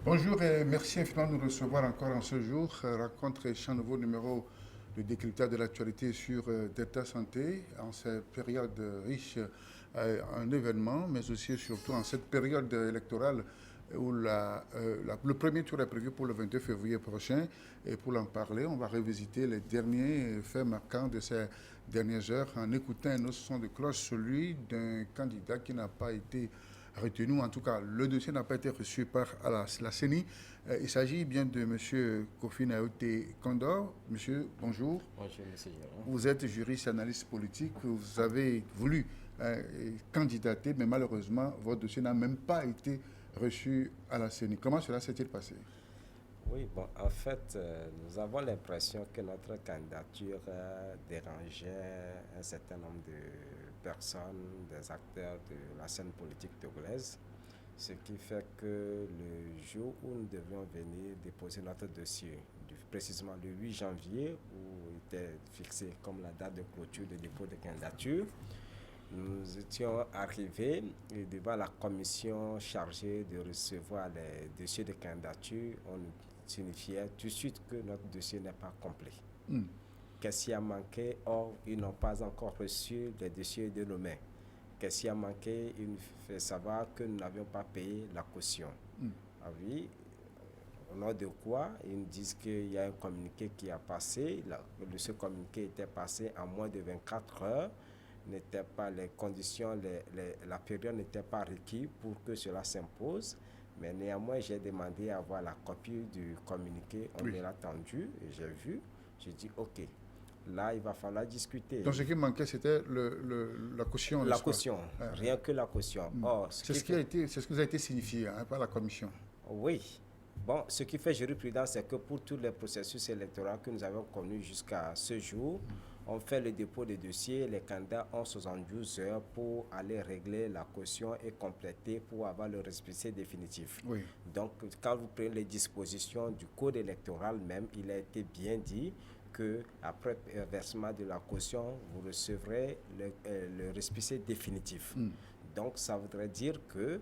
Bonjour et merci infiniment de nous recevoir encore en ce jour. Rencontre et un nouveau numéro de décryptage de l'actualité sur Delta Santé en cette période riche en événements, mais aussi et surtout en cette période électorale où le premier tour est prévu pour le 22 février prochain. Et pour en parler, on va revisiter les derniers faits marquants de ces dernières heures en écoutant un autre son de cloche, celui d'un candidat qui n'a pas été retenu. En tout cas, le dossier n'a pas été reçu par la CENI. Il s'agit bien de M. Kofi Naote Kondor. Monsieur, bonjour. Bonjour, monsieur Gérard. Vous êtes juriste et analyste politique. Vous avez voulu candidater, mais malheureusement, votre dossier n'a même pas été reçu à la CENI. Comment cela s'est-il passé? Oui, bon, en fait, nous avons l'impression que notre candidature dérangeait un certain nombre de personnes, des acteurs de la scène politique togolaise, ce qui fait que le jour où nous devions venir déposer notre dossier, précisément le 8 janvier, où était fixé comme la date de clôture de dépôt de candidature, nous étions arrivés devant la commission chargée de recevoir les dossiers de candidature. On nous signifiait tout de suite que notre dossier n'est pas complet. Qu'est-ce qui a manqué? Or, ils n'ont pas encore reçu les dossiers de nos mains. Qu'est-ce qui a manqué? Ils nous fait savoir que nous n'avions pas payé la caution. Ah oui, au nom de quoi? Ils nous disent qu'il y a un communiqué qui a passé. Ce communiqué était passé en moins de 24 heures. N'étaient pas les conditions, la période n'était pas requise pour que cela s'impose. Mais néanmoins, j'ai demandé à avoir la copie du communiqué. On me l'a tendu et j'ai vu. J'ai dit, OK, là, il va falloir discuter. Donc, ce qui manquait, c'était la caution. La caution, rien que la caution. Or, c'est ce qui vous a été signifié par la commission. Oui. Bon, ce qui fait jurisprudence, c'est que pour tous les processus électoraux que nous avons connus jusqu'à ce jour, on fait le dépôt des dossiers, les candidats ont 72 heures pour aller régler la caution et compléter pour avoir le récépissé définitif. Oui. Donc, quand vous prenez les dispositions du code électoral même, il a été bien dit que après versement de la caution, vous recevrez le récépissé définitif. Donc, ça voudrait dire que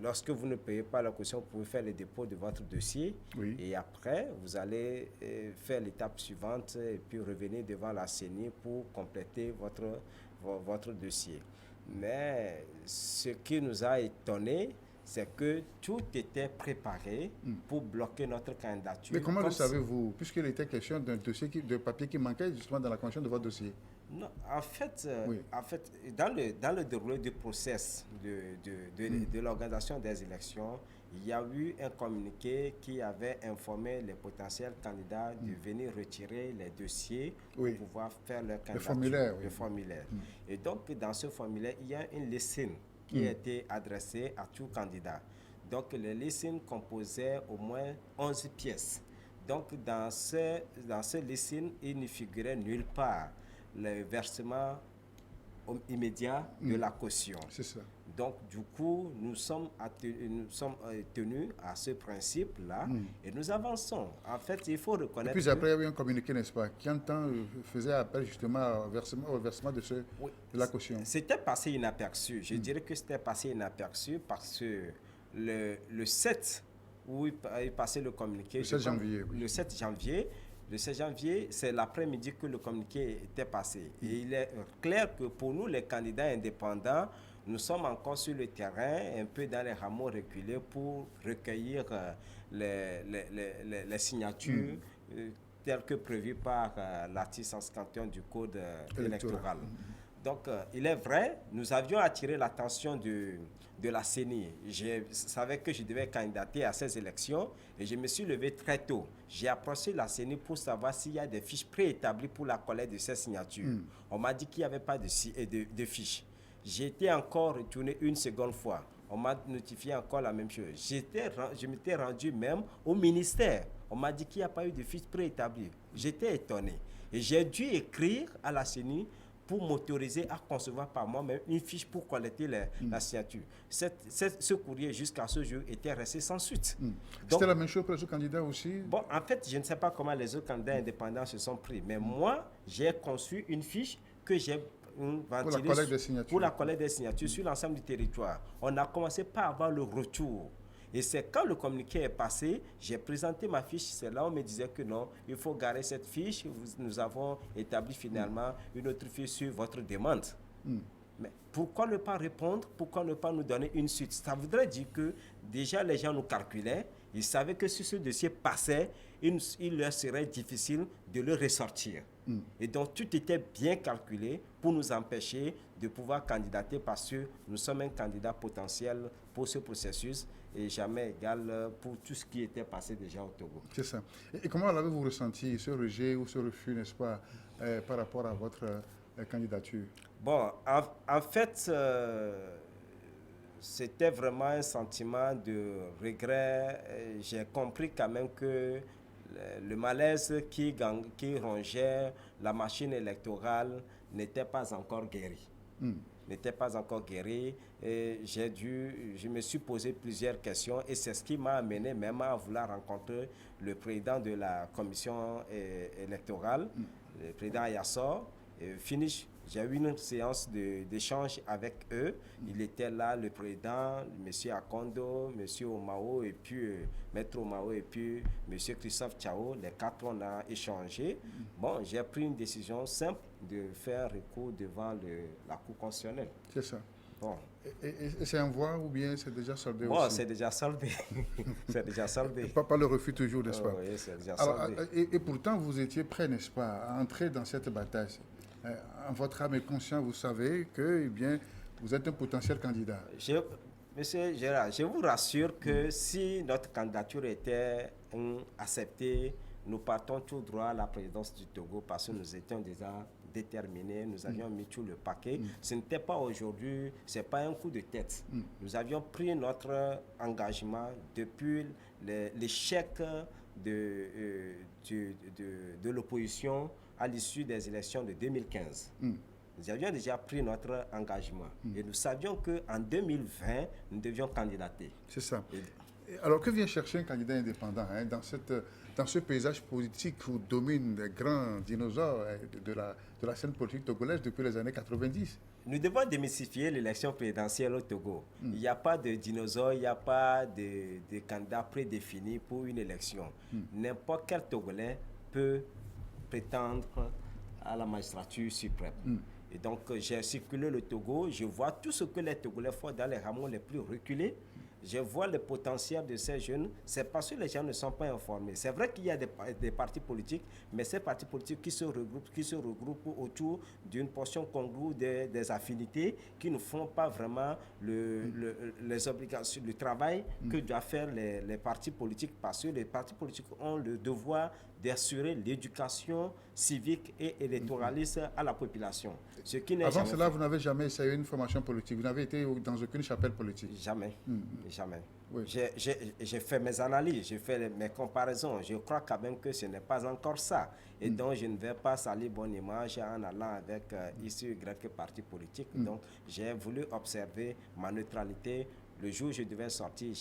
lorsque vous ne payez pas la caution, vous pouvez faire le dépôt de votre dossier et après, vous allez faire l'étape suivante et puis revenir devant la CENI pour compléter votre dossier. Mais ce qui nous a étonné, c'est que tout était préparé pour bloquer notre candidature. Mais comment le savez-vous? Puisqu'il était question d'un dossier, de papier qui manquait justement dans la condition de votre dossier. Non, en fait, dans le déroulé du process de l'organisation des élections, il y a eu un communiqué qui avait informé les potentiels candidats de venir retirer les dossiers pour pouvoir faire leur candidature. Le formulaire. Et donc, dans ce formulaire, il y a une liste qui a été adressée à tout candidat. Donc, les listes composaient au moins 11 pièces. Donc, dans ce listing, il ne figurait nulle part le versement immédiat de la caution. C'est ça. Donc, du coup, nous sommes tenus à ce principe-là et nous avançons. En fait, il faut reconnaître... Et puis après, il y a eu un communiqué, n'est-ce pas, qui en temps faisait appel justement au versement de la caution. C'était passé inaperçu. Je dirais que c'était passé inaperçu parce que le 7, où il passait le communiqué... Le 7 janvier, oui. Le 7 janvier, c'est l'après-midi que le communiqué était passé. Et il est clair que pour nous, les candidats indépendants, nous sommes encore sur le terrain, un peu dans les rameaux reculés pour recueillir les signatures telles que prévues par l'article 151 du Code électoral. Donc, il est vrai, nous avions attiré l'attention de la CENI. Je savais que je devais candidater à ces élections et je me suis levé très tôt. J'ai approché la CENI pour savoir s'il y a des fiches préétablies pour la collecte de ces signatures. On m'a dit qu'il n'y avait pas de fiches. J'ai été encore retourné une seconde fois. On m'a notifié encore la même chose. Je m'étais rendu même au ministère. On m'a dit qu'il n'y a pas eu de fiches préétablies. J'étais étonné. Et j'ai dû écrire à la CENI pour m'autoriser à concevoir par moi-même une fiche pour collecter la signature. Ce courrier, jusqu'à ce jour, était resté sans suite. C'était la même chose pour les autres candidats aussi? Bon, en fait, je ne sais pas comment les autres candidats indépendants se sont pris, mais moi, j'ai conçu une fiche que j'ai pour la collecte des signatures sur l'ensemble du territoire. On a commencé par avoir le retour. Et c'est quand le communiqué est passé, j'ai présenté ma fiche, c'est là où on me disait que non, il faut garer cette fiche, nous avons établi finalement une autre fiche sur votre demande. Mais pourquoi ne pas répondre? Pourquoi ne pas nous donner une suite? Ça voudrait dire que déjà les gens nous calculaient, ils savaient que si ce dossier passait, il leur serait difficile de le ressortir. Et donc tout était bien calculé pour nous empêcher de pouvoir candidater parce que nous sommes un candidat potentiel pour ce processus et jamais égal pour tout ce qui était passé déjà au Togo. C'est ça. Et comment l'avez-vous ressenti, ce rejet ou ce refus, n'est-ce pas, par rapport à votre candidature? Bon, en fait, c'était vraiment un sentiment de regret. J'ai compris quand même que le malaise qui rongeait la machine électorale n'était pas encore guéri. N'était pas encore guéri. Et je me suis posé plusieurs questions et c'est ce qui m'a amené même à vouloir rencontrer le président de la commission électorale, le président Ayassor. Finish, j'ai eu une séance d'échange avec eux. Il était là, le président, M. Akondo, M. Omao, et puis Maître Omao, et puis M. Christophe Tchao. Les quatre, on a échangé. Bon, j'ai pris une décision simple de faire recours devant la Cour constitutionnelle. C'est ça. Bon. Et c'est en voie ou bien c'est déjà soldé bon, aussi? C'est déjà soldé. C'est déjà soldé. Pas le refus toujours, n'est-ce pas? Oui, c'est déjà Alors, soldé. et pourtant, vous étiez prêt, n'est-ce pas, à entrer dans cette bataille. En votre âme et conscience, vous savez que, eh bien, vous êtes un potentiel candidat. Monsieur Gérard, je vous rassure que si notre candidature était acceptée, nous partons tout droit à la présidence du Togo parce que nous étions déjà déterminés, nous avions mis tout le paquet. Ce n'était pas aujourd'hui, ce n'est pas un coup de tête. Nous avions pris notre engagement depuis l'échec de l'opposition à l'issue des élections de 2015. Nous avions déjà pris notre engagement et nous savions qu'en 2020, nous devions candidater. C'est ça. Alors, que vient chercher un candidat indépendant dans ce paysage politique où dominent les grands dinosaures de la scène politique togolaise depuis les années 90? Nous devons démystifier l'élection présidentielle au Togo. Il n'y a pas de dinosaures, il n'y a pas de candidat prédéfini pour une élection. N'importe quel Togolais peut prétendre à la magistrature suprême. Et donc, j'ai circulé le Togo, je vois tout ce que les Togolais font dans les rameaux les plus reculés. Je vois le potentiel de ces jeunes, c'est parce que les gens ne sont pas informés. C'est vrai qu'il y a des partis politiques, mais ces partis politiques qui se regroupent autour d'une portion congrue des affinités qui ne font pas vraiment les obligations, le travail que doivent faire les partis politiques, parce que les partis politiques ont le devoir d'assurer l'éducation civique et électoraliste à la population. Ce qui Avant cela, vous n'avez jamais essayé une formation politique? Vous n'avez été dans aucune chapelle politique? Jamais. Jamais. Oui. J'ai fait mes analyses, j'ai fait mes comparaisons. Je crois quand même que ce n'est pas encore ça. Et donc, je ne vais pas salir bonne image en allant avec X ou Y parti politique. Donc, j'ai voulu observer ma neutralité. Le jour où je devais sortir,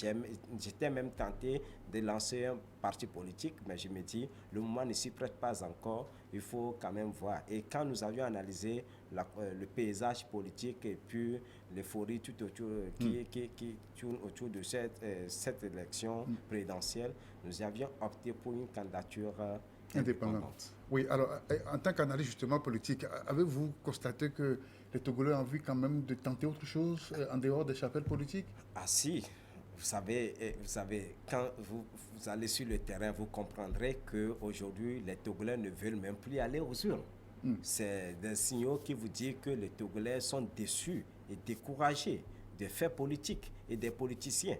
j'étais même tenté de lancer un parti politique, mais je me dis, le moment ne s'y prête pas encore, il faut quand même voir. Et quand nous avions analysé le paysage politique et puis l'euphorie tout autour, qui tourne autour de cette élection présidentielle, nous avions opté pour une candidature indépendante. Oui, alors en tant qu'analyste justement politique, avez-vous constaté que les Togolais ont envie quand même de tenter autre chose en dehors des chapelles politiques? Ah si, vous savez, quand vous allez sur le terrain, vous comprendrez qu'aujourd'hui, les Togolais ne veulent même plus aller aux urnes. C'est des signaux qui vous disent que les Togolais sont déçus et découragés des faits politiques et des politiciens.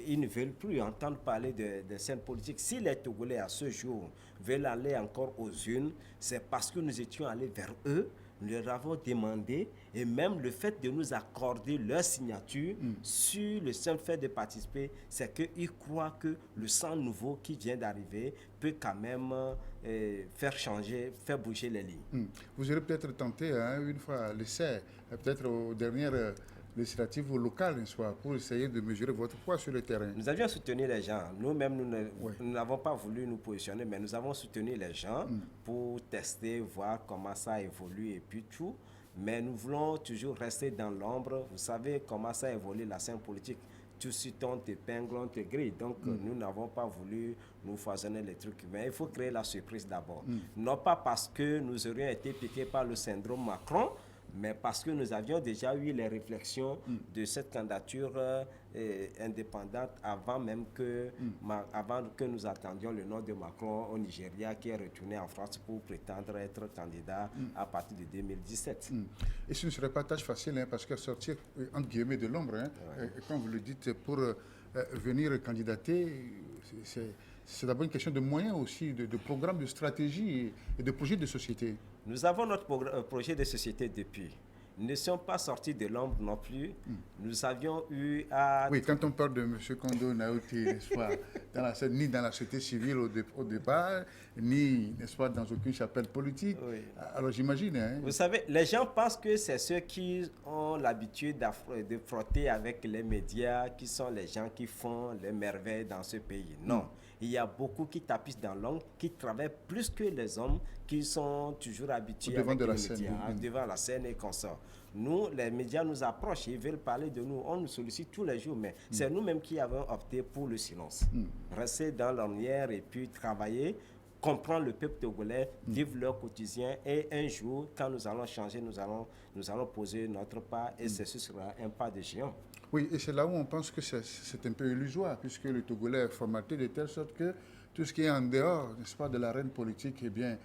Ils ne veulent plus entendre parler de scènes politiques. Si les Togolais, à ce jour, veulent aller encore aux urnes, c'est parce que nous étions allés vers eux, nous leur avons demandé, et même le fait de nous accorder leur signature sur le simple fait de participer, c'est qu'ils croient que le sang nouveau qui vient d'arriver peut quand même faire bouger les lignes. Vous aurez peut-être tenté une fois l'essai, peut-être aux dernières législatives ou locales, pour essayer de mesurer votre poids sur le terrain. Nous avions soutenu les gens. Nous-mêmes, nous n'avons pas voulu nous positionner, mais nous avons soutenu les gens pour tester, voir comment ça évolue et puis tout. Mais nous voulons toujours rester dans l'ombre. Vous savez comment ça évolue la scène politique. tout de suite on t'épingle, on te grille. Donc nous n'avons pas voulu nous foisonner les trucs. Mais il faut créer la surprise d'abord. Non pas parce que nous aurions été piqués par le syndrome Macron, mais parce que nous avions déjà eu les réflexions de cette candidature indépendante avant même que, avant que nous attendions le nom de Macron au Nigeria, qui est retourné en France pour prétendre être candidat à partir de 2017. Et ce ne serait pas tâche facile, hein, parce que sortir, entre guillemets, de l'ombre, hein, comme vous le dites, pour venir candidater, c'est d'abord une question de moyens aussi, de programme, de stratégie et de projet de société. Nous avons notre projet de société depuis. Nous ne sommes pas sortis de l'ombre non plus. Nous avions eu à... Oui, quand on parle de M. Kondo Naouti, n'est-ce pas, ni dans la société civile au départ, ni, n'est-ce pas, dans aucune chapelle politique. Oui. Alors j'imagine... Hein. Vous savez, les gens pensent que c'est ceux qui ont l'habitude de frotter avec les médias, qui sont les gens qui font les merveilles dans ce pays. Non. Il y a beaucoup qui tapissent dans l'ombre, qui travaillent plus que les hommes qui sont toujours habitués avec les médias, devant la scène et consorts. Nous, les médias nous approchent, ils veulent parler de nous, on nous sollicite tous les jours, mais c'est nous-mêmes qui avons opté pour le silence. Rester dans l'ornière et puis travailler, comprendre le peuple togolais, vivre leur quotidien, et un jour, quand nous allons changer, nous allons poser notre pas, et ce sera un pas de géant. Oui, et c'est là où on pense que c'est un peu illusoire, puisque le Togolais est formaté de telle sorte que tout ce qui est en dehors, n'est-ce pas, de l'arène politique, eh bien,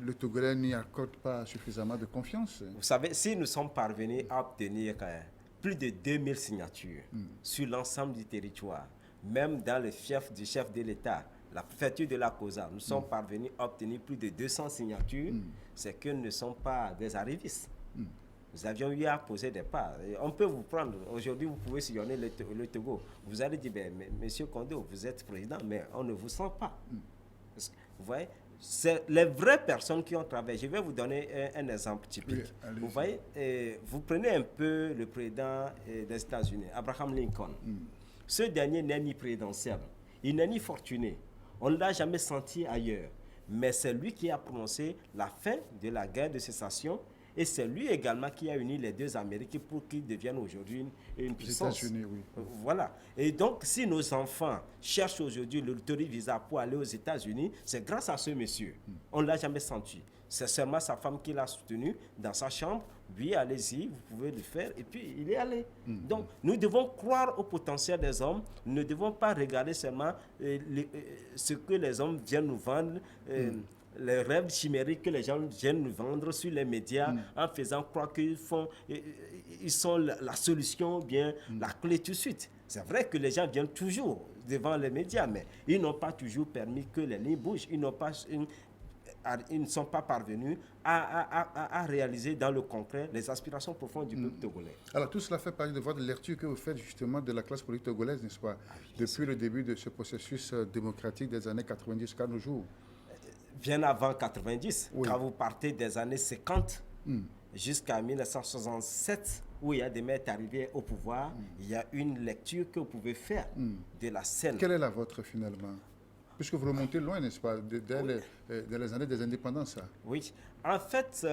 le Togolais n'y accorde pas suffisamment de confiance. Vous savez, si nous sommes parvenus à obtenir plus de 2000 signatures sur l'ensemble du territoire, même dans le fief du chef de l'État, la préfecture de la COSA, nous sommes parvenus à obtenir plus de 200 signatures, c'est que nous ne sommes pas des arrivistes. Nous avions eu à poser des pas. On peut vous prendre. Aujourd'hui, vous pouvez sillonner le Togo. Vous allez dire, monsieur Kondo, vous êtes président, mais on ne vous sent pas. Parce que, vous voyez, c'est les vraies personnes qui ont travaillé. Je vais vous donner un exemple typique. Oui, vous voyez, vous prenez un peu le président des États-Unis, Abraham Lincoln. Ce dernier n'est ni présidentiel, il n'est ni fortuné. On ne l'a jamais senti ailleurs. Mais c'est lui qui a prononcé la fin de la guerre de sécession. Et c'est lui également qui a uni les deux Amériques pour qu'ils deviennent aujourd'hui une puissance. Les États-Unis, oui. Voilà. Et donc, si nos enfants cherchent aujourd'hui le visa pour aller aux États-Unis, c'est grâce à ce monsieur. On ne l'a jamais senti. C'est seulement sa femme qui l'a soutenu dans sa chambre. Oui, allez-y, vous pouvez le faire. Et puis, il est allé. Donc, nous devons croire au potentiel des hommes. Nous ne devons pas regarder seulement ce que les hommes viennent nous vendre. Les rêves chimériques que les gens viennent nous vendre sur les médias en faisant croire qu'ils sont la solution, bien la clé tout de suite. C'est vrai que les gens viennent toujours devant les médias, mais ils n'ont pas toujours permis que les lignes bougent. Ils ne sont pas parvenus à réaliser dans le concret les aspirations profondes du peuple togolais. Alors tout cela fait partie de votre lecture que vous faites justement de la classe politique togolaise, n'est-ce pas, depuis le début de ce processus démocratique des années 90 jusqu'à nos jours. Bien avant 90, quand vous partez des années 50 jusqu'à 1967, où il y a des maîtres arrivés au pouvoir, il y a une lecture que vous pouvez faire de la scène. Quelle est la vôtre finalement? Puisque vous remontez loin, n'est-ce pas, dès les années des indépendances. Ça. Oui. En fait,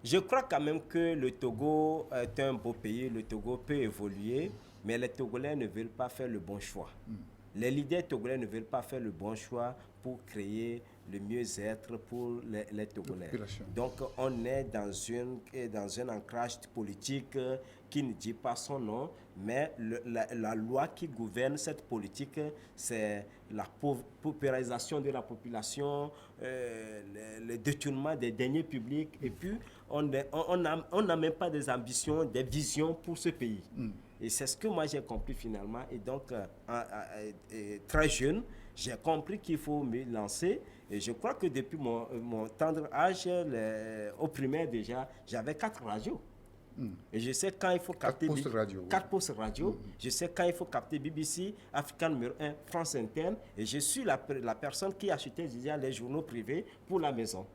je crois quand même que le Togo est un beau pays, le Togo peut évoluer, mais les Togolais ne veulent pas faire le bon choix. Les leaders togolais ne veulent pas faire le bon choix pour créer le mieux-être pour les Togolais. Donc, on est dans un ancrage politique qui ne dit pas son nom, mais la loi qui gouverne cette politique, c'est la paupérisation de la population, le détournement des deniers publics, et puis on n'a même pas des ambitions, des visions pour ce pays. Et c'est ce que moi j'ai compris finalement. Et donc, très jeune, j'ai compris qu'il faut me lancer. Et je crois que depuis mon tendre âge, au primaire déjà, j'avais 4 radios. Et je sais quand il faut capter 4 postes radio. Je sais quand il faut capter BBC, African numéro 1, France Inter. Et je suis la personne qui achetait déjà les journaux privés pour la maison.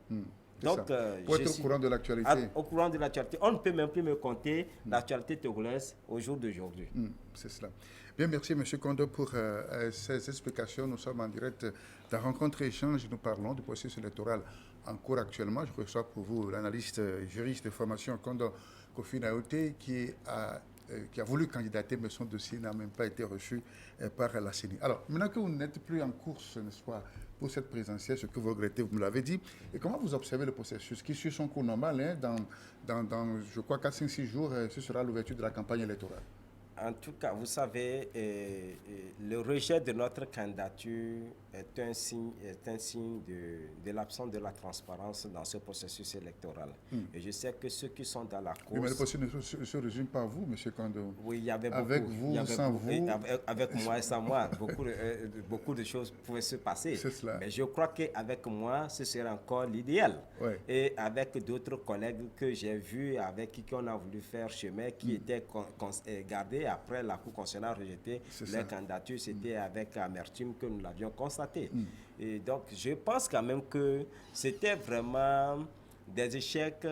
Donc, pour être au courant de l'actualité. Au courant de l'actualité. On ne peut même plus me compter l'actualité togolaise au jour d'aujourd'hui. C'est cela. Bien, merci M. Kondo pour ces explications. Nous sommes en direct de Rencontre et Échange. Nous parlons du processus électoral en cours actuellement. Je reçois pour vous l'analyste juriste de formation Kondo Kofi Naouti qui a qui a voulu candidater, mais son dossier n'a même pas été reçu par la CENI. Alors, maintenant que vous n'êtes plus en course, n'est-ce pas, pour cette présidentielle, ce que vous regrettez, vous me l'avez dit, et comment vous observez le processus qui suit son cours normal, hein, dans, je crois, 4, 5, 6 jours, ce sera l'ouverture de la campagne électorale? En tout cas, vous savez, le rejet de notre candidature est un signe de l'absence de la transparence dans ce processus électoral. Et je sais que ceux qui sont dans la course... Oui, mais le processus ne se résume pas à vous, M. Kondo. Oui, il y avait beaucoup. Avec vous, sans vous... Avec moi et sans moi, beaucoup de choses pouvaient se passer. C'est cela. Mais je crois qu'avec moi, ce serait encore l'idéal. Ouais. Et avec d'autres collègues que j'ai vus, avec qui on a voulu faire chemin, qui étaient gardés après la Cour constitutionnelle a rejeté leur candidature, c'était avec amertume que nous l'avions constaté. Et donc, je pense quand même que c'était vraiment des échecs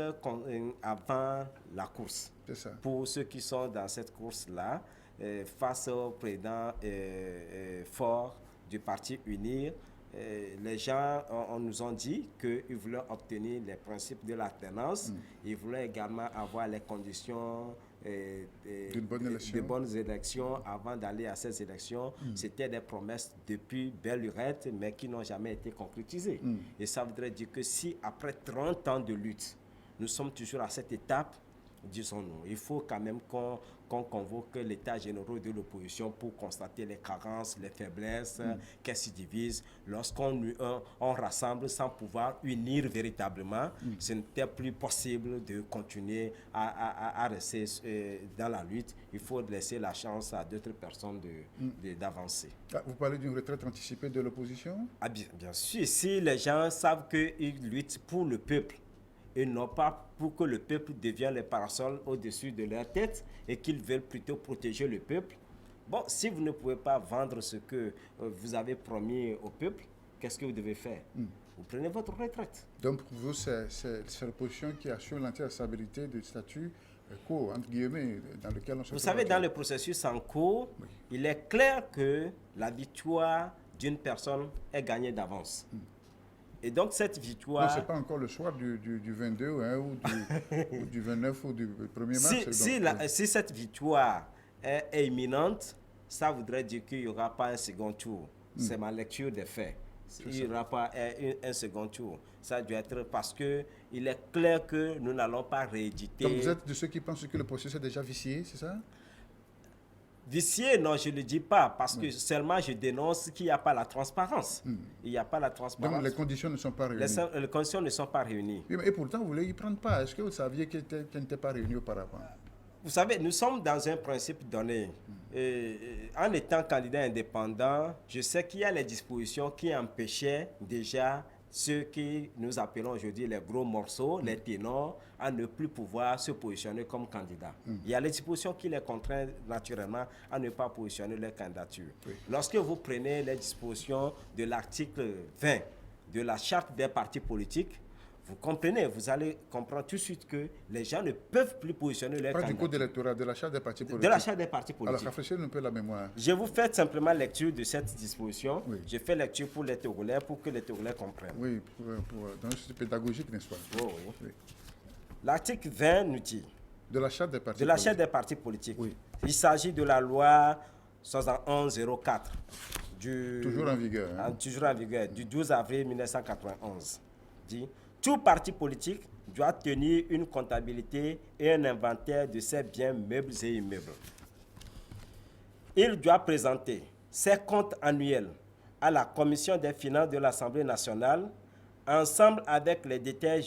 avant la course. C'est ça. Pour ceux qui sont dans cette course-là, face au président fort du Parti Unir, les gens on nous ont dit qu'ils voulaient obtenir les principes de l'alternance. Ils voulaient également avoir les conditions de bonnes élections avant d'aller à ces élections. C'était des promesses depuis belle lurette, mais qui n'ont jamais été concrétisées. Et ça voudrait dire que si après 30 ans de lutte, nous sommes toujours à cette étape, disons-nous, il faut quand même qu'on convoque l'état général de l'opposition pour constater les carences, les faiblesses, qu'est-ce qui divise. Lorsqu'on rassemble sans pouvoir unir véritablement, ce n'était plus possible de continuer à rester dans la lutte. Il faut laisser la chance à d'autres personnes d'avancer. Vous parlez d'une retraite anticipée de l'opposition? Bien sûr, si les gens savent qu'ils luttent pour le peuple, et non pas pour que le peuple devienne les parasols au-dessus de leur tête et qu'ils veulent plutôt protéger le peuple. Bon, si vous ne pouvez pas vendre ce que vous avez promis au peuple, qu'est-ce que vous devez faire? Vous prenez votre retraite. Donc pour vous, c'est l'opposition qui assure l'entière stabilité du statut quo, entre guillemets, dans lequel on se trouve. Vous savez, dans le processus en cours, il est clair que la victoire d'une personne est gagnée d'avance. Et donc cette victoire... Non, ce n'est pas encore le soir du 22 hein, ou du 29 ou du 1er mars. Si cette victoire est imminente, ça voudrait dire qu'il n'y aura pas un second tour. C'est ma lecture des faits. Il n'y aura pas un second tour. Ça doit être parce qu'il est clair que nous n'allons pas rééditer... Donc vous êtes de ceux qui pensent que le processus est déjà vicié, c'est ça? Vicié, non, je ne le dis pas, parce que seulement je dénonce qu'il n'y a pas la transparence. Il n'y a pas la transparence. Donc les conditions ne sont pas réunies. Les conditions ne sont pas réunies. Oui, et pourtant, vous ne voulez y prendre pas. Est-ce que vous saviez qu'elles n'étaient pas réunies auparavant? Vous savez, nous sommes dans un principe donné. En étant candidat indépendant, je sais qu'il y a les dispositions qui empêchaient déjà ceux que nous appelons aujourd'hui les gros morceaux, les ténors, à ne plus pouvoir se positionner comme candidat. Il y a les dispositions qui les contraignent naturellement à ne pas positionner leur candidature. Lorsque vous prenez les dispositions de l'article 20 de la charte des partis politiques, vous comprenez, vous allez comprendre tout de suite que les gens ne peuvent plus positionner leur candidature. Pas du code électoral, de la charte des partis politiques. De la charte des partis politiques. Alors, rafraîchissez un peu la mémoire. Je vous fais simplement lecture de cette disposition. Je fais lecture pour les Togolais, pour que les Togolais comprennent. Oui, dans un sens pédagogique, n'est-ce pas? Oui. L'article 20 nous dit... De la charte des partis politiques. De la charte des partis politiques. Oui. Il s'agit de la loi 7104. Toujours en vigueur. Hein? Toujours en vigueur, du 12 avril 1991. Dit... Tout parti politique doit tenir une comptabilité et un inventaire de ses biens meubles et immeubles. Il doit présenter ses comptes annuels à la Commission des finances de l'Assemblée nationale, ensemble avec les détails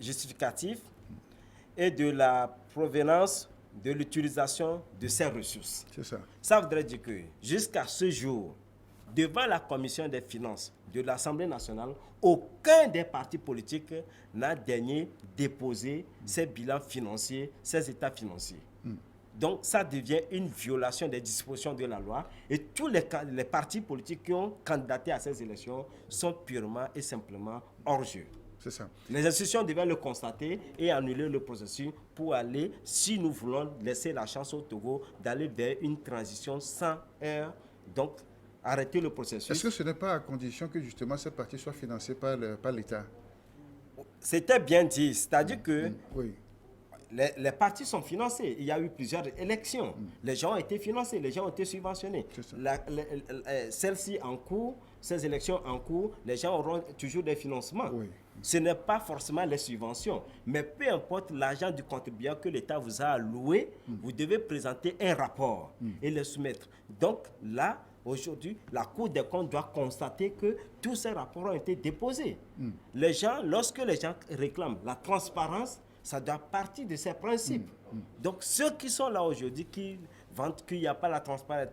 justificatifs et de la provenance de l'utilisation de ses ressources. C'est ça. Ça voudrait dire que jusqu'à ce jour, devant la Commission des finances de l'Assemblée nationale, aucun des partis politiques n'a daigné déposer ses bilans financiers, ses états financiers. Donc, ça devient une violation des dispositions de la loi et tous les partis politiques qui ont candidaté à ces élections sont purement et simplement hors jeu. C'est ça. Les institutions devaient le constater et annuler le processus pour aller, si nous voulons laisser la chance au Togo, d'aller vers une transition sans heure. Donc, arrêter le processus. Est-ce que ce n'est pas à condition que justement ces partis soient financés par l'État? C'était bien dit, c'est-à-dire que les partis sont financés. Il y a eu plusieurs élections. Les gens ont été financés, les gens ont été subventionnés. Celles-ci en cours, ces élections en cours, les gens auront toujours des financements. Oui. Ce n'est pas forcément les subventions, mais peu importe l'argent du contribuable que l'État vous a alloué, vous devez présenter un rapport et le soumettre. Donc là, aujourd'hui, la Cour des comptes doit constater que tous ces rapports ont été déposés. Les gens, lorsque les gens réclament la transparence, ça doit partir de ces principes. Donc ceux qui sont là aujourd'hui, qui vantent qu'il n'y a pas la transparence,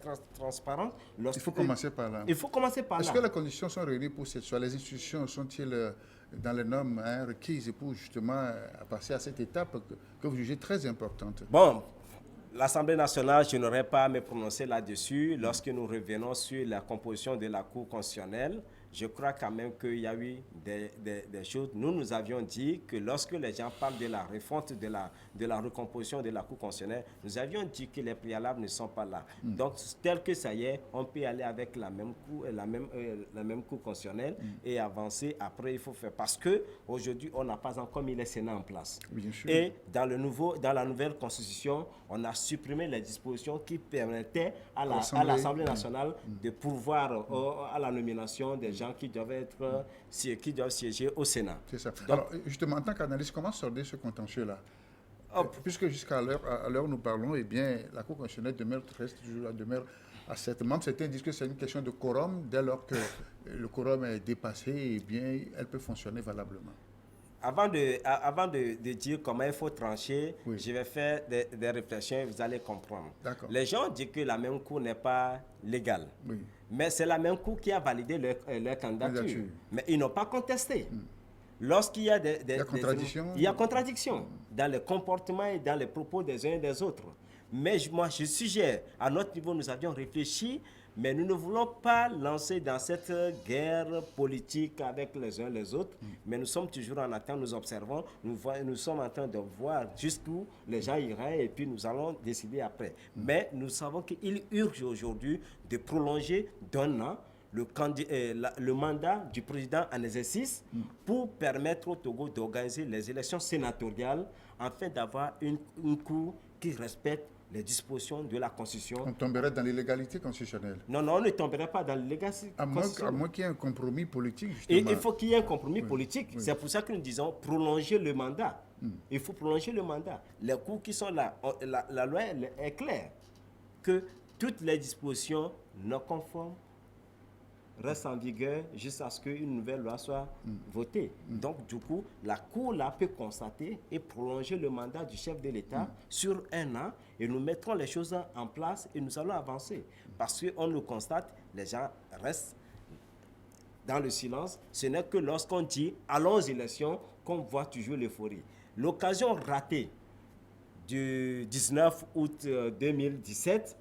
il faut commencer par là. Il faut commencer par là. Est-ce que les conditions sont réunies pour cette chose? Les institutions sont-ils dans les normes requises pour justement passer à cette étape que vous jugez très importante? Bon, l'Assemblée nationale, je n'aurais pas à me prononcer là-dessus. Lorsque nous revenons sur la composition de la Cour constitutionnelle, je crois quand même qu'il y a eu des choses. Nous avions dit que lorsque les gens parlent de la refonte, de la recomposition de la Cour constitutionnelle, nous avions dit que les préalables ne sont pas là. Donc, tel que ça y est, on peut aller avec la même Cour constitutionnelle et avancer. Après, il faut faire. Parce qu'aujourd'hui, on n'a pas encore mis les Sénats en place. Bien sûr. Et dans la nouvelle Constitution, on a supprimé les dispositions qui permettaient à l'Assemblée nationale de pourvoir à la nomination des gens qui doivent siéger au Sénat. C'est ça. Donc, alors, justement, en tant qu'analyste, comment sortir ce contentieux-là? Puisque jusqu'à l'heure où nous parlons, eh bien, la Cour constitutionnelle demeure à 7 membres. Certains disent que c'est une question de quorum. Dès lors que le quorum est dépassé, eh bien, elle peut fonctionner valablement. Avant de dire comment il faut trancher, je vais faire des réflexions et vous allez comprendre. Les gens disent que la même Cour n'est pas légale. Oui. Mais c'est la même Cour qui a validé leur candidature. Mais ils n'ont pas contesté. Lorsqu'il y a il y a contradiction dans le comportement et dans les propos des uns et des autres. Mais moi, je suggère, à notre niveau, nous avions réfléchi, mais nous ne voulons pas lancer dans cette guerre politique avec les uns les autres, mais nous sommes toujours en attente, nous observons, nous sommes en train de voir jusqu'où les gens iraient et puis nous allons décider après. Mais nous savons qu'il urge aujourd'hui de prolonger d'un an le mandat du président en exercice pour permettre au Togo d'organiser les élections sénatoriales afin d'avoir une cour qui respecte les dispositions de la Constitution. On tomberait dans l'illégalité constitutionnelle? Non, on ne tomberait pas dans l'illégalité constitutionnelle. À moins qu'il y ait un compromis politique, justement. Et il faut qu'il y ait un compromis politique. Oui. C'est pour ça que nous disons prolonger le mandat. Il faut prolonger le mandat. Les cours qui sont là, la loi est claire que toutes les dispositions non conformes restent en vigueur jusqu'à ce qu'une nouvelle loi soit votée. Donc, du coup, la Cour là peut constater et prolonger le mandat du chef de l'État sur un an et nous mettrons les choses en place et nous allons avancer. Parce qu'on le constate, les gens restent dans le silence. Ce n'est que lorsqu'on dit « allons aux élections » qu'on voit toujours l'euphorie. L'occasion ratée du 19 août 2017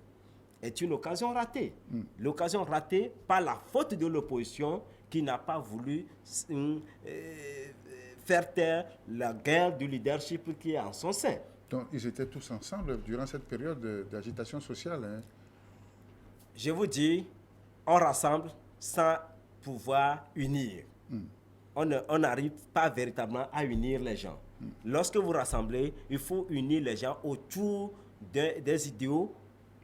est une occasion ratée. L'occasion ratée par la faute de l'opposition qui n'a pas voulu faire taire la guerre du leadership qui est en son sein. Donc, ils étaient tous ensemble durant cette période d'agitation sociale. Hein? Je vous dis, on rassemble sans pouvoir unir. On n'arrive pas véritablement à unir les gens. Lorsque vous rassemblez, il faut unir les gens autour des idéaux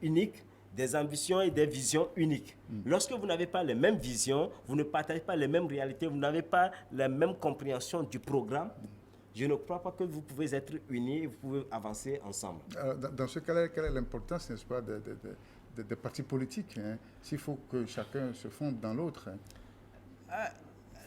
uniques, des ambitions et des visions uniques. Lorsque vous n'avez pas les mêmes visions, vous ne partagez pas les mêmes réalités, vous n'avez pas la même compréhension du programme, je ne crois pas que vous pouvez être unis et vous pouvez avancer ensemble. Alors, dans ce cas-là, quelle est l'importance, n'est-ce pas, des partis politiques, hein, s'il faut que chacun se fonde dans l'autre?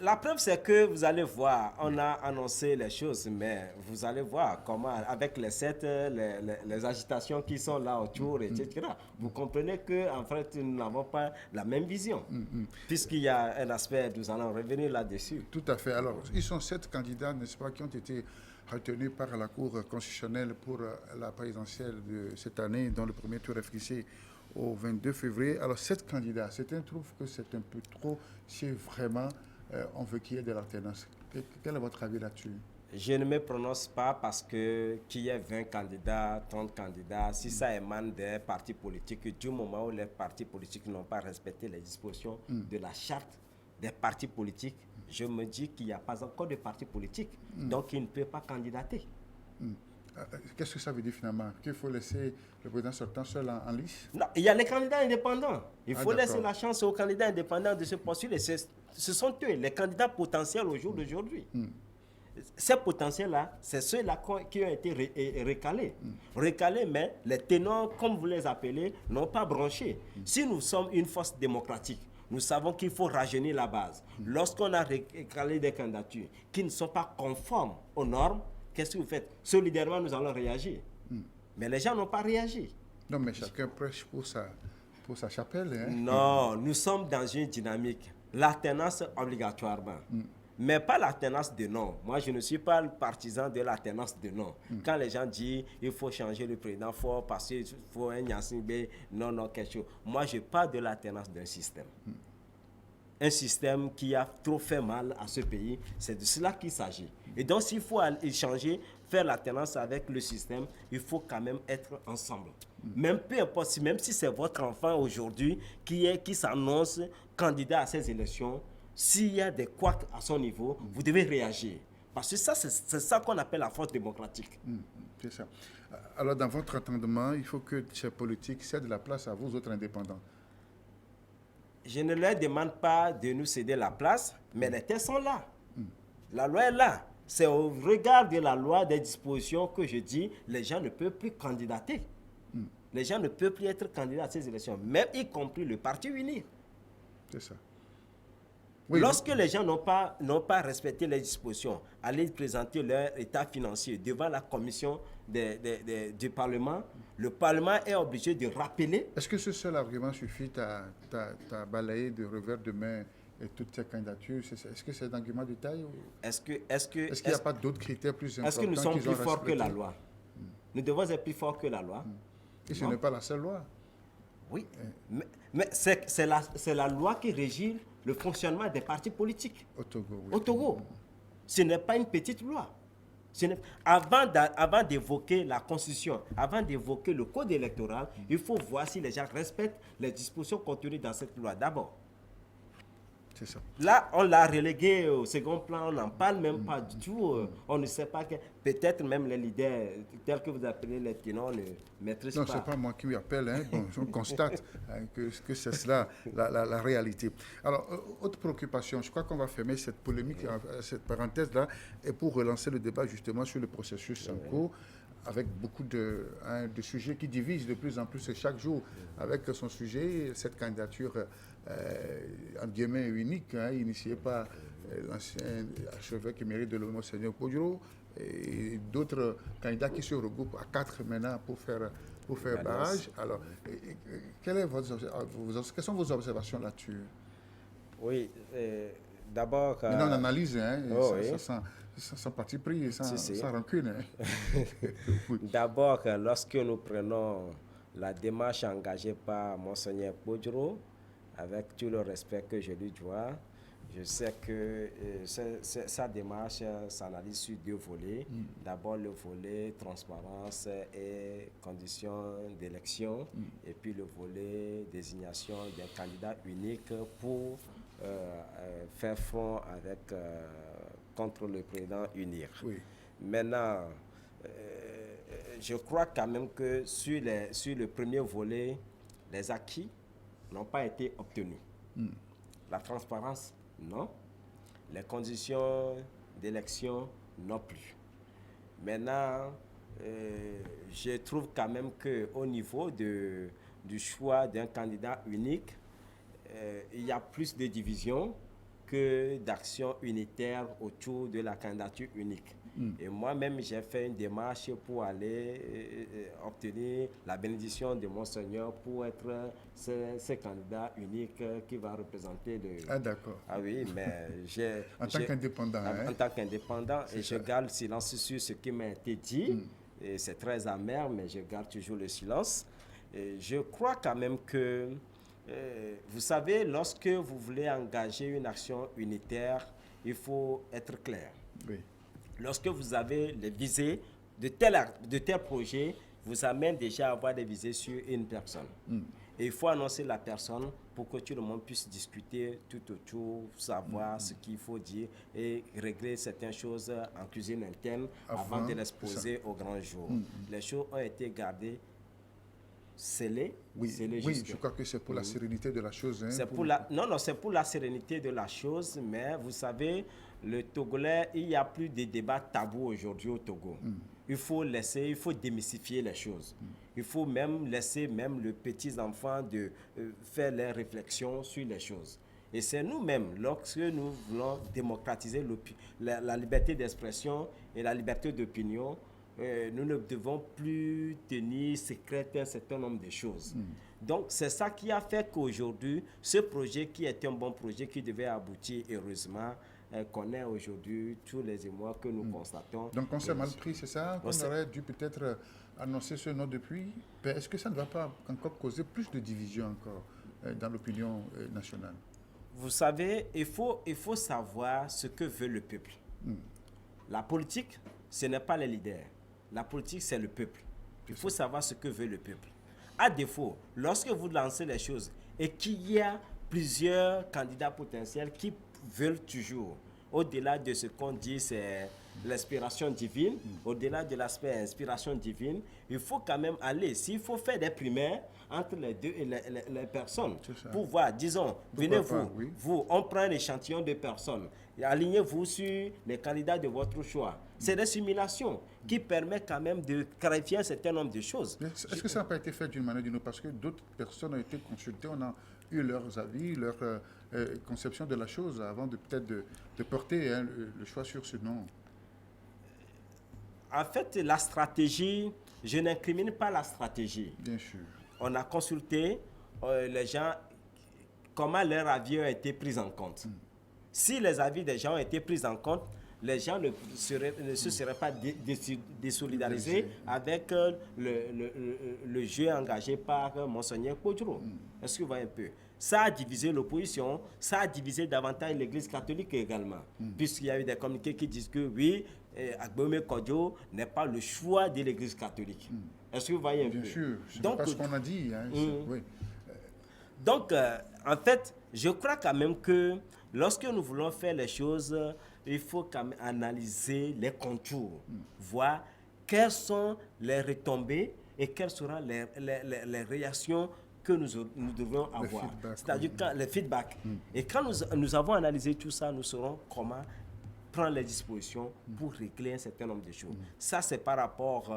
La preuve, c'est que vous allez voir, on a annoncé les choses, mais vous allez voir comment, avec les agitations qui sont là autour, etc., vous comprenez qu'en fait, nous n'avons pas la même vision, puisqu'il y a un aspect, nous allons revenir là-dessus. Tout à fait. Alors, ils sont 7 candidats, n'est-ce pas, qui ont été retenus par la Cour constitutionnelle pour la présidentielle de cette année, dont le premier tour est fixé au 22 février. Alors, 7 candidats, certains trouvent que c'est un peu trop, si vraiment on veut qu'il y ait de l'alternance. Quel est votre avis là-dessus? Je ne me prononce pas parce qu'il y ait 20 candidats, 30 candidats. Si ça émane des partis politiques, du moment où les partis politiques n'ont pas respecté les dispositions de la charte des partis politiques, je me dis qu'il n'y a pas encore de parti politique. Donc, il ne peut pas candidater. Qu'est-ce que ça veut dire finalement? Qu'il faut laisser le président sortant seul en lice? Non, il y a les candidats indépendants. Il faut laisser d'accord. la chance aux candidats indépendants de se postuler. Ce sont eux, les candidats potentiels au jour d'aujourd'hui. Ces potentiels-là, c'est ceux-là qui ont été recalés. Recalés, mais les ténors, comme vous les appelez, n'ont pas branché. Si nous sommes une force démocratique, nous savons qu'il faut rajeunir la base. Lorsqu'on a recalé des candidatures qui ne sont pas conformes aux normes, qu'est-ce que vous faites? Solidairement, nous allons réagir. Mais les gens n'ont pas réagi. Non, mais chacun prêche pour sa chapelle. Hein? Non, nous sommes dans une dynamique. L'alternance obligatoirement. Mais pas l'alternance de nom. Moi, je ne suis pas le partisan de l'alternance de nom. Quand les gens disent il faut changer le président, faut passer, il faut un Yassine, non, quelque chose. Moi, je parle de l'alternance d'un système. Un système qui a trop fait mal à ce pays, c'est de cela qu'il s'agit. Et donc, s'il faut changer, faire l'alternance avec le système, il faut quand même être ensemble. Même peu importe, même si c'est votre enfant aujourd'hui qui s'annonce candidat à ces élections, s'il y a des couacs à son niveau, vous devez réagir. Parce que ça, c'est ça qu'on appelle la force démocratique. C'est ça. Alors, dans votre entendement, il faut que ces politiques cèdent la place à vous autres indépendants. Je ne leur demande pas de nous céder la place, mais les textes sont là. La loi est là. C'est au regard de la loi, des dispositions que je dis, les gens ne peuvent plus candidater. Les gens ne peuvent plus être candidats à ces élections, même y compris le parti uni. C'est ça. Oui, lorsque les gens n'ont pas respecté les dispositions, aller présenter leur état financier devant la commission du Parlement, le Parlement est obligé de rappeler. Est-ce que ce seul argument suffit à balayer de revers de main toutes ces candidatures? Est-ce que c'est un argument de taille? Est-ce qu'il n'y a pas d'autres critères plus importants? Est-ce que nous sommes plus forts que la loi? Nous devons être plus forts que la loi. Et ce n'est pas la seule loi. Oui, mais c'est la loi qui régit le fonctionnement des partis politiques. Au Togo, oui. Au Togo. Ce n'est pas une petite loi. Avant d'évoquer la Constitution, avant d'évoquer le code électoral, il faut voir si les gens respectent les dispositions contenues dans cette loi d'abord. C'est ça. Là, on l'a relégué au second plan, on n'en parle même pas du tout. On ne sait pas que peut-être même les leaders, tels que vous appelez les ténors, ne maîtrisent pas. Non, ce n'est pas moi qui appelle. Hein. Bon, on constate que c'est cela la réalité. Alors, autre préoccupation, je crois qu'on va fermer cette polémique, cette parenthèse-là, et pour relancer le débat justement sur le processus en cours, avec beaucoup de sujets qui divisent de plus en plus chaque jour avec son sujet, cette candidature en guillemets unique, initiée par l'ancien archevêque émérite de Monseigneur Podjoro et d'autres candidats qui se regroupent à 4 maintenant pour faire barrage. Alors, quelles sont vos observations là-dessus? Oui, d'abord... Maintenant, on analyse, oui. sans parti pris, sans rancune. Hein. Oui. D'abord, lorsque nous prenons la démarche engagée par Monseigneur Podjoro, avec tout le respect que je lui dois, je sais que sa démarche s'analyse sur 2 volets. D'abord, le volet transparence et conditions d'élection, et puis le volet désignation d'un candidat unique pour faire front contre le président UNIR. Oui. Maintenant, je crois quand même que sur le premier volet, les acquis n'ont pas été obtenus. La transparence, non. Les conditions d'élection, non plus. Maintenant, je trouve quand même qu'au niveau du choix d'un candidat unique, il y a plus de divisions que d'actions unitaires autour de la candidature unique. Et moi-même, j'ai fait une démarche pour aller obtenir la bénédiction de Monseigneur pour être ce candidat unique qui va représenter le... Ah, d'accord. Ah oui, mais en tant qu'indépendant. En tant qu'indépendant, et je garde le silence sur ce qui m'a été dit. Et c'est très amer, mais je garde toujours le silence. Et je crois quand même que, vous savez, lorsque vous voulez engager une action unitaire, il faut être clair. Oui. Lorsque vous avez les visées de tel projet, vous amène déjà à avoir des visées sur une personne. Et il faut annoncer la personne pour que tout le monde puisse discuter tout autour, savoir ce qu'il faut dire et régler certaines choses en cuisine interne avant de l'exposer au grand jour. Les choses ont été gardées scellées. Oui, je crois que c'est pour la sérénité de la chose. Hein, Non, c'est pour la sérénité de la chose, mais vous savez, le Togolais, il n'y a plus de débats tabous aujourd'hui au Togo. Il faut démystifier les choses. Il faut même laisser même les petits-enfants de faire leurs réflexions sur les choses. Et c'est nous-mêmes, lorsque nous voulons démocratiser la liberté d'expression et la liberté d'opinion, nous ne devons plus tenir secrète un certain nombre de choses. Donc, c'est ça qui a fait qu'aujourd'hui, ce projet qui était un bon projet, qui devait aboutir heureusement, connaît aujourd'hui tous les émois que nous constatons. Donc, on s'est mal pris, c'est ça? On aurait dû peut-être annoncer ce nom depuis. Mais est-ce que ça ne va pas encore causer plus de division encore dans l'opinion nationale? Vous savez, il faut savoir ce que veut le peuple. La politique, ce n'est pas les leaders. La politique, c'est le peuple. Il faut savoir ce que veut le peuple. À défaut, lorsque vous lancez les choses et qu'il y a plusieurs candidats potentiels qui veulent toujours, au-delà de ce qu'on dit, c'est l'inspiration divine, au-delà de l'aspect inspiration divine, il faut quand même aller, s'il faut faire des primaires entre les deux les personnes, pour voir, disons, venez-vous, on prend un échantillon de personnes, et alignez-vous sur les candidats de votre choix. C'est des simulations qui permettent quand même de clarifier un certain nombre de choses. Est-ce que ça n'a pas été fait d'une manière ou d'une autre? Parce que d'autres personnes ont été consultées, on a eu leurs avis, leur conception de la chose avant de peut-être de porter le choix sur ce nom. En fait, la stratégie, je n'incrimine pas la stratégie. Bien sûr. On a consulté les gens, comment leurs avis ont été pris en compte. Si les avis des gens ont été pris en compte, les gens ne se seraient pas désolidarisés avec le jeu engagé par Monseigneur Kodjro. Est-ce que vous voyez un peu? Ça a divisé l'opposition, ça a divisé davantage l'Église catholique également. Puisqu'il y a eu des communiqués qui disent que oui, Agbeome Kodjo n'est pas le choix de l'Église catholique. Est-ce que vous voyez un peu? Bien sûr, c'est pas ce qu'on a dit. Hein, oui. Donc, en fait, je crois quand même que lorsque nous voulons faire les choses, il faut quand même analyser les contours, voir quelles sont les retombées et quelles seront les réactions que nous devons avoir. C'est-à-dire les feedbacks. Et quand nous avons analysé tout ça, nous saurons comment prendre les dispositions pour régler un certain nombre de choses. Ça, c'est par rapport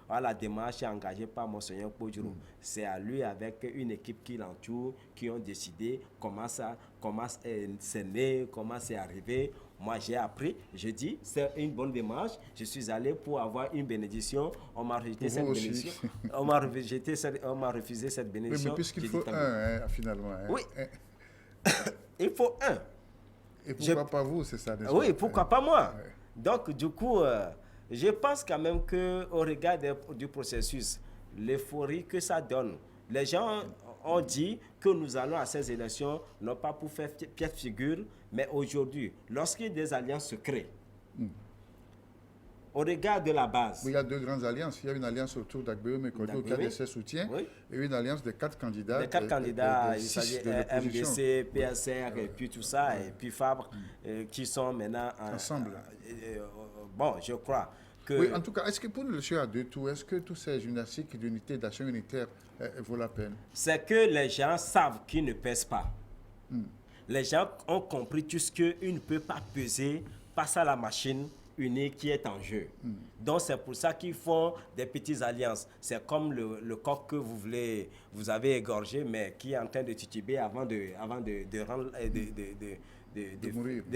à la démarche engagée par Monseigneur Kodjro. C'est à lui, avec une équipe qui l'entoure, qui ont décidé comment c'est né, comment c'est arrivé. Moi, j'ai appris, je dis, c'est une bonne démarche. Je suis allé pour avoir une bénédiction. On m'a rejeté cette bénédiction. On m'a refusé cette bénédiction. Oui, mais puisqu'il faut un, finalement. Oui, il faut un. Et pourquoi pas vous, c'est ça? Oui, pourquoi pas moi? Donc, du coup, je pense quand même qu'au regard du processus, l'euphorie que ça donne, les gens ont dit que nous allons à ces élections, non pas pour faire piètre figure, mais aujourd'hui, lorsque des alliances se créent, au regard de la base. Oui, il y a deux grandes alliances. Il y a une alliance autour d'Agbeome Kodjo qui a ses soutiens, et une alliance des 4 candidats. Des 4 candidats, il s'agit MDC, PSR, et puis tout ça, et puis Fabre, qui sont maintenant ensemble. Bon, je crois que... Oui, en tout cas, est-ce que pour le choix à deux tours, est-ce que tous ces gymnastiques d'unité, d'action unitaire vaut la peine? C'est que les gens savent qu'ils ne pèsent pas. Les gens ont compris tout ce qu'ils ne peuvent pas peser face à la machine unique qui est en jeu. Donc c'est pour ça qu'ils font des petites alliances. C'est comme le coq que vous avez égorgé, mais qui est en train de tituber avant de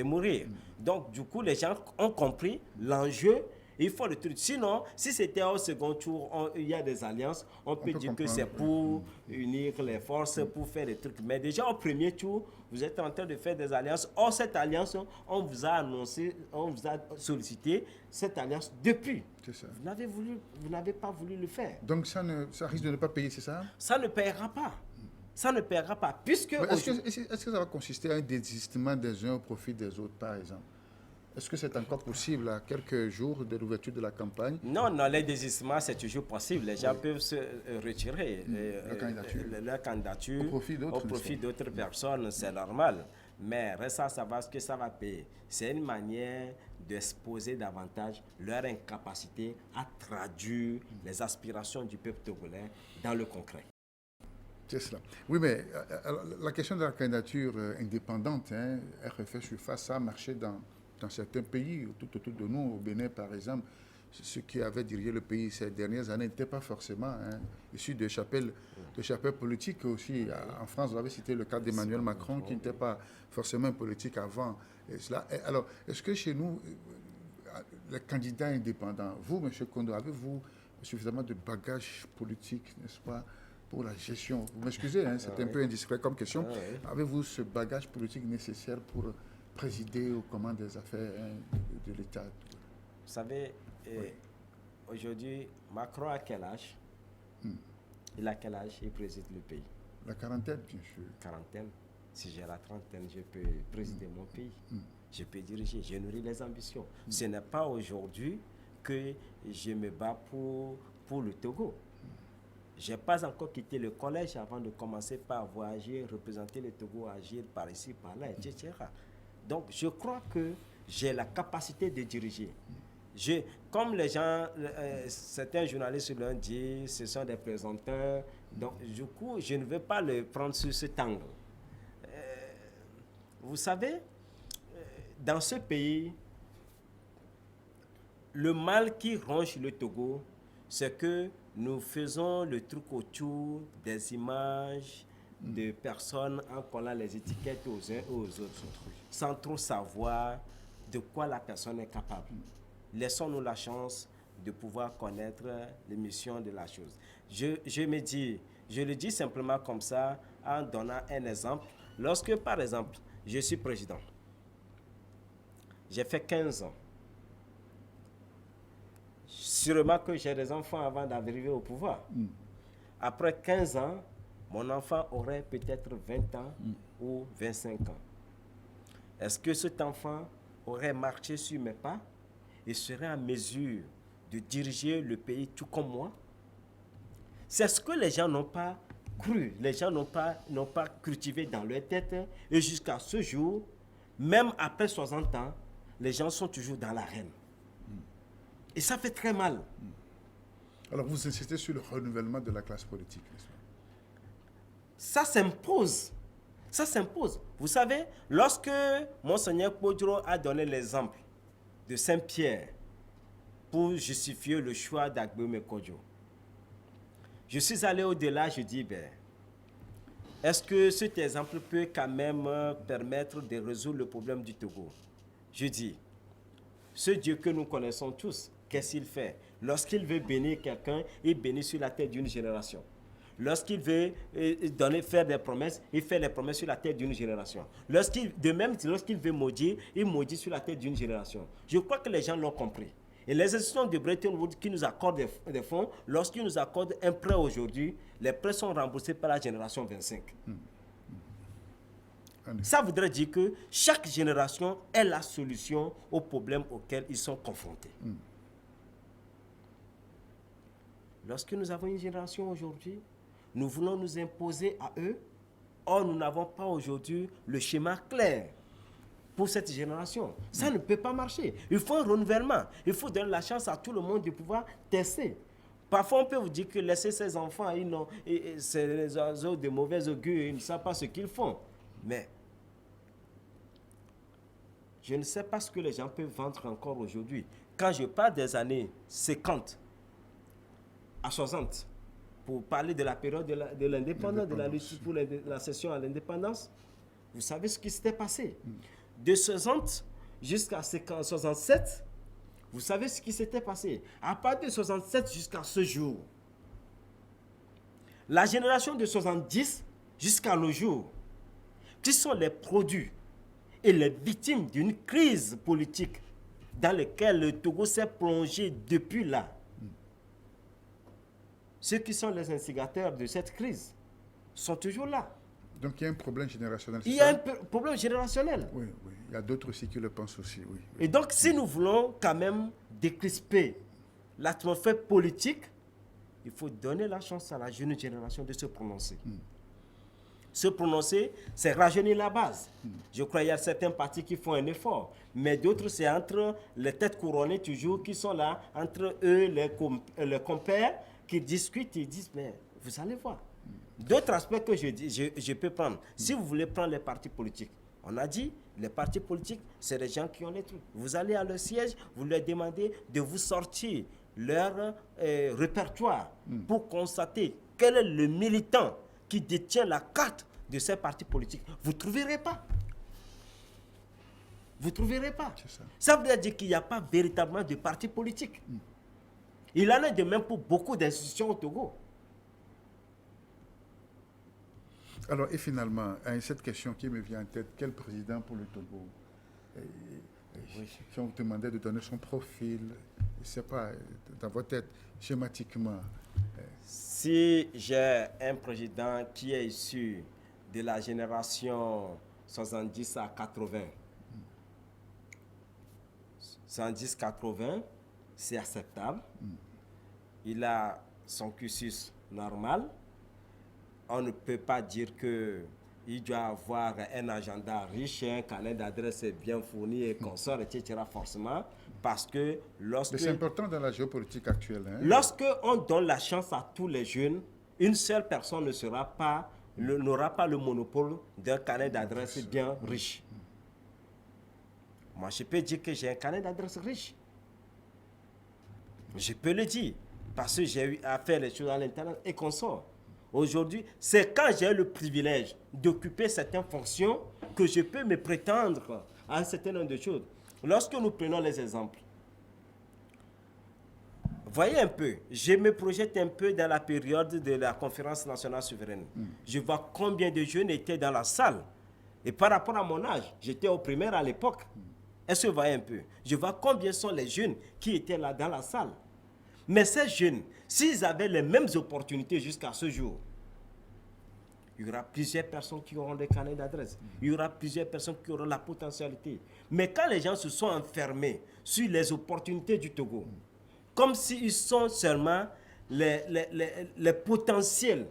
mourir. Donc du coup, les gens ont compris l'enjeu. Il faut le truc. Sinon, si c'était au second tour, il y a des alliances, on peut dire que c'est pour unir les forces, pour faire des trucs. Mais déjà au premier tour, vous êtes en train de faire des alliances. Or, cette alliance, on vous a annoncé, on vous a sollicité cette alliance depuis. C'est ça. Vous n'avez pas voulu le faire. Donc ça risque de ne pas payer, c'est ça? Ça ne paiera pas. Ça ne paiera pas. Puisque est-ce que ça va consister à un désistement des uns au profit des autres, par exemple? Est-ce que c'est encore possible à quelques jours de l'ouverture de la campagne? Non, non, les désistements, c'est toujours possible. Les gens peuvent se retirer leur candidature au profit d'autres personnes, c'est normal. Mais reste à savoir ce que ça va payer. C'est une manière d'exposer davantage leur incapacité à traduire les aspirations du peuple togolais dans le concret. C'est cela. Oui, mais la question de la candidature indépendante, hein, RFS Surface, ça a marché dans certains pays, tout autour de nous, au Bénin par exemple. Ceux qui avaient dirigé le pays ces dernières années n'étaient pas forcément issus de chapelles politiques aussi. En France, vous avez cité le cas d'Emmanuel Macron, qui n'était pas forcément politique avant. Alors, est-ce que chez nous, les candidats indépendants, vous, M. Kondo, avez-vous suffisamment de bagages politiques, n'est-ce pas, pour la gestion? Vous m'excusez, hein, c'est un peu indiscret comme question. Avez-vous ce bagage politique nécessaire pour présider aux commandes des affaires de l'État? Vous savez, aujourd'hui, Macron a quel âge? Il a quel âge? Il préside le pays. La quarantaine, bien sûr. Quarantaine. Si j'ai la trentaine, je peux présider mon pays. Je peux diriger, je nourris les ambitions. Ce n'est pas aujourd'hui que je me bats pour le Togo. Je n'ai pas encore quitté le collège avant de commencer par voyager, représenter le Togo, agir par ici, par là, etc. Donc, je crois que j'ai la capacité de diriger. Comme les gens, certains journalistes l'ont dit, ce sont des présenteurs. Donc, du coup, je ne veux pas le prendre sur cet angle. Vous savez, dans ce pays, le mal qui ronge le Togo, c'est que nous faisons le truc autour des images de personnes en collant les étiquettes aux uns et aux autres, sans trop savoir de quoi la personne est capable. Laissons-nous la chance de pouvoir connaître les missions de la chose. Je le dis simplement comme ça, en donnant un exemple. Lorsque, par exemple, je suis président, j'ai fait 15 ans. Sûrement que j'ai des enfants avant d'arriver au pouvoir. Après 15 ans, mon enfant aurait peut-être 20 ans ou 25 ans. Est-ce que cet enfant aurait marché sur mes pas et serait en mesure de diriger le pays tout comme moi? C'est ce que les gens n'ont pas cru. Les gens n'ont pas cultivé dans leur tête. Et jusqu'à ce jour, même après 60 ans, les gens sont toujours dans l'arène. Et ça fait très mal. Alors vous insistez sur le renouvellement de la classe politique, n'est-ce pas? Ça s'impose. Ça s'impose. Vous savez, lorsque Monseigneur Podro a donné l'exemple de Saint-Pierre pour justifier le choix d'Agboume Kodjo, je suis allé au-delà, je dis, est-ce que cet exemple peut quand même permettre de résoudre le problème du Togo? Je dis, ce Dieu que nous connaissons tous, qu'est-ce qu'il fait? Lorsqu'il veut bénir quelqu'un, il bénit sur la tête d'une génération. Lorsqu'il veut faire des promesses, il fait les promesses sur la tête d'une génération. Lorsqu'il veut maudire, il maudit sur la tête d'une génération. Je crois que les gens l'ont compris. Et les institutions de Bretton Woods qui nous accordent des fonds, lorsqu'ils nous accordent un prêt aujourd'hui, les prêts sont remboursés par la génération 25. Ça voudrait dire que chaque génération est la solution aux problèmes auxquels ils sont confrontés. Lorsque nous avons une génération aujourd'hui, nous voulons nous imposer à eux. Or, nous n'avons pas aujourd'hui le schéma clair pour cette génération. Ça ne peut pas marcher. Il faut un renouvellement. Il faut donner la chance à tout le monde de pouvoir tester. Parfois, on peut vous dire que laisser ces enfants, c'est les oiseaux de mauvais augure, ils ne savent pas ce qu'ils font. Mais je ne sais pas ce que les gens peuvent vendre encore aujourd'hui. Quand je parle des années 50 à 60, pour parler de la période de l'indépendance, de la lutte pour la cession à l'indépendance, vous savez ce qui s'était passé. De 60 jusqu'à 67, vous savez ce qui s'était passé. À partir de 67 jusqu'à ce jour, la génération de 70 jusqu'à nos jours, qui sont les produits et les victimes d'une crise politique dans laquelle le Togo s'est plongé depuis là. Ceux qui sont les instigateurs de cette crise sont toujours là. Donc il y a un problème générationnel, Il c'est y a ça? un problème générationnel. Oui, oui. Il y a d'autres aussi qui le pensent aussi, oui. Oui. Et donc, si nous voulons quand même décrisper l'atmosphère politique, il faut donner la chance à la jeune génération de se prononcer. Se prononcer, c'est rajeunir la base. Je crois qu'il y a certains partis qui font un effort, mais d'autres, c'est entre les têtes couronnées toujours qui sont là, entre eux, les compères, qui discutent, ils disent, mais vous allez voir. D'autres aspects que je peux prendre. Si vous voulez prendre les partis politiques, on a dit, les partis politiques, c'est les gens qui ont les trucs. Vous allez à leur siège, vous leur demandez de vous sortir leur répertoire pour constater quel est le militant qui détient la carte de ces partis politiques. Vous ne trouverez pas. Vous ne trouverez pas. Ça veut dire qu'il n'y a pas véritablement de parti politique. Il en est de même pour beaucoup d'institutions au Togo. Alors, et finalement, cette question qui me vient en tête, quel président pour le Togo? Si on vous demandait de donner son profil, je ne sais pas, dans votre tête, schématiquement. Si j'ai un président qui est issu de la génération 70 à 80, 70-80, c'est acceptable. Il a son cursus normal. On ne peut pas dire qu'il doit avoir un agenda riche, un carnet d'adresses bien fourni et consort, etc. forcément, parce que lorsque... C'est important dans la géopolitique actuelle. Hein? Lorsque on donne la chance à tous les jeunes, une seule personne n'aura pas le monopole d'un carnet d'adresses bien riche. Moi, je peux dire que j'ai un carnet d'adresses riche. Je peux le dire, parce que j'ai eu à faire les choses à l'intérieur et consort. Aujourd'hui, c'est quand j'ai le privilège d'occuper certaines fonctions que je peux me prétendre à un certain nombre de choses. Lorsque nous prenons les exemples, voyez un peu, je me projette un peu dans la période de la conférence nationale souveraine. Je vois combien de jeunes étaient dans la salle. Et par rapport à mon âge, j'étais au primaire à l'époque. Est-ce que vous voyez un peu? Je vois combien sont les jeunes qui étaient là dans la salle. Mais ces jeunes, s'ils avaient les mêmes opportunités jusqu'à ce jour, il y aura plusieurs personnes qui auront des carnets d'adresses. Il y aura plusieurs personnes qui auront la potentialité. Mais quand les gens se sont enfermés sur les opportunités du Togo, comme s'ils sont seulement les potentiels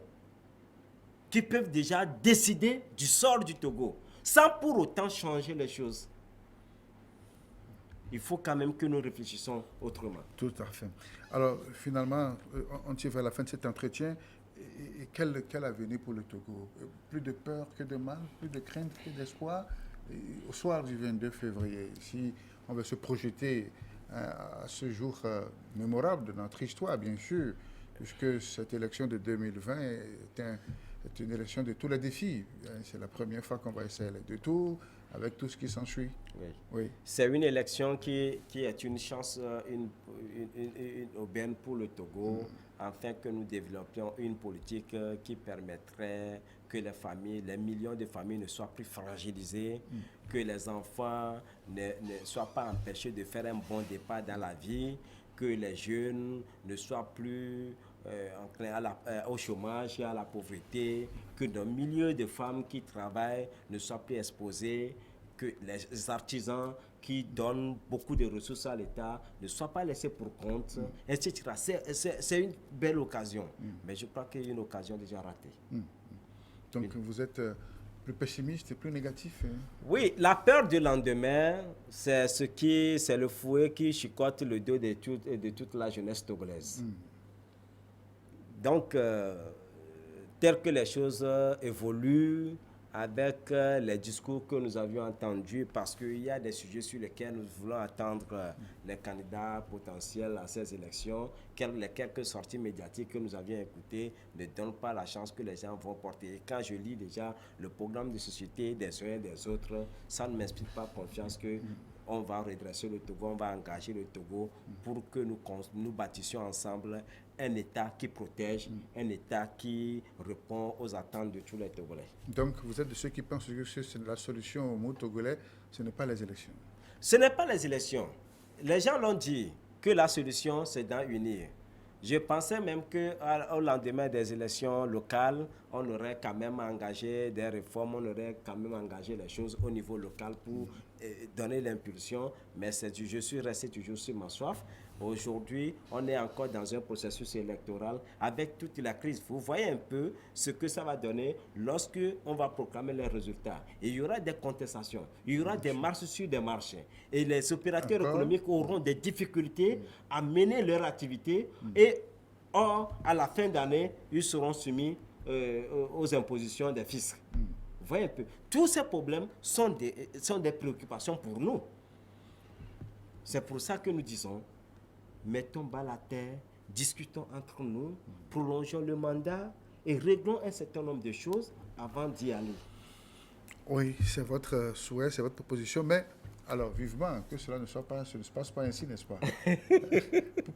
qui peuvent déjà décider du sort du Togo, sans pour autant changer les choses, il faut quand même que nous réfléchissions autrement. Tout à fait. Alors, finalement, on tire vers la fin de cet entretien. Et quel avenir pour le Togo? Plus de peur que de mal, plus de crainte que d'espoir. Au soir du 22 février, si on veut se projeter à ce jour mémorable de notre histoire, bien sûr, puisque cette élection de 2020 est une élection de tous les défis. C'est la première fois qu'on va essayer les deux tours, avec tout ce qui s'ensuit. Oui. Oui. C'est une élection qui est une chance, une aubaine pour le Togo, afin que nous développions une politique qui permettrait que les familles, les millions de familles ne soient plus fragilisées, que les enfants ne soient pas empêchés de faire un bon départ dans la vie, que les jeunes ne soient plus enclins au chômage et à la pauvreté, que nos milliers de femmes qui travaillent ne soient plus exposées, que les artisans qui donnent beaucoup de ressources à l'État ne soient pas laissés pour compte, etc. C'est une belle occasion, mais je crois qu'il y a une occasion déjà ratée. Donc vous êtes plus pessimiste et plus négatif. Hein? Oui, la peur du lendemain, c'est le fouet qui chicote le dos de toute la jeunesse togolaise. Donc, tel que les choses évoluent, avec les discours que nous avions entendus, parce qu'il y a des sujets sur lesquels nous voulons attendre les candidats potentiels à ces élections, les quelques sorties médiatiques que nous avions écoutées ne donnent pas la chance que les gens vont porter. Et quand je lis déjà le programme de société des uns et des autres, ça ne m'inspire pas confiance que on va redresser le Togo, on va engager le Togo pour que nous bâtissions ensemble un État qui protège, un État qui répond aux attentes de tous les Togolais. Donc vous êtes de ceux qui pensent que la solution au mot togolais, ce n'est pas les élections? Ce n'est pas les élections. Les gens l'ont dit que la solution, c'est d'en unir. Je pensais même qu'au lendemain des élections locales, on aurait quand même engagé des réformes, on aurait quand même engagé les choses au niveau local pour donner l'impulsion. Mais je suis resté toujours sur ma soif. Aujourd'hui, on est encore dans un processus électoral avec toute la crise. Vous voyez un peu ce que ça va donner lorsque on va proclamer les résultats. Il y aura des contestations, il y aura des marches sur des marchés. Et les opérateurs économiques auront des difficultés à mener leur activité. Et or, à la fin d'année, ils seront soumis aux impositions des fiscs. Vous voyez un peu. Tous ces problèmes sont des préoccupations pour nous. C'est pour ça que nous disons, mettons bas la terre, discutons entre nous, prolongeons le mandat et réglons un certain nombre de choses avant d'y aller. Oui, c'est votre souhait, c'est votre proposition, mais alors vivement que cela ne se passe pas ainsi, n'est-ce pas?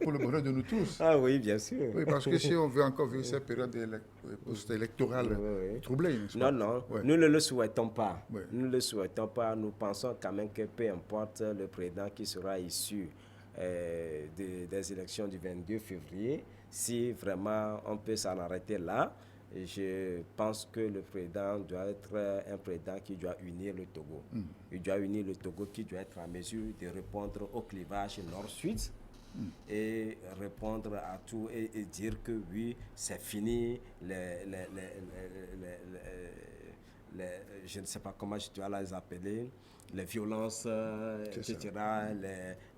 Pour le bonheur de nous tous. Ah oui, bien sûr. Oui, parce que si on veut encore vivre cette période post-électorale troublée, n'est-ce pas? Non, Ouais. nous ne le souhaitons pas. Ouais. Nous ne le souhaitons pas. Nous pensons quand même que peu importe le président qui sera issu des élections du 22 février, si vraiment on peut s'en arrêter là, je pense que le président doit être un président qui doit unir le Togo. Il doit unir le Togo, qui doit être en mesure de répondre au clivage nord-sud et répondre à tout et dire que oui, c'est fini, je ne sais pas comment je dois les appeler, les violences, etc.,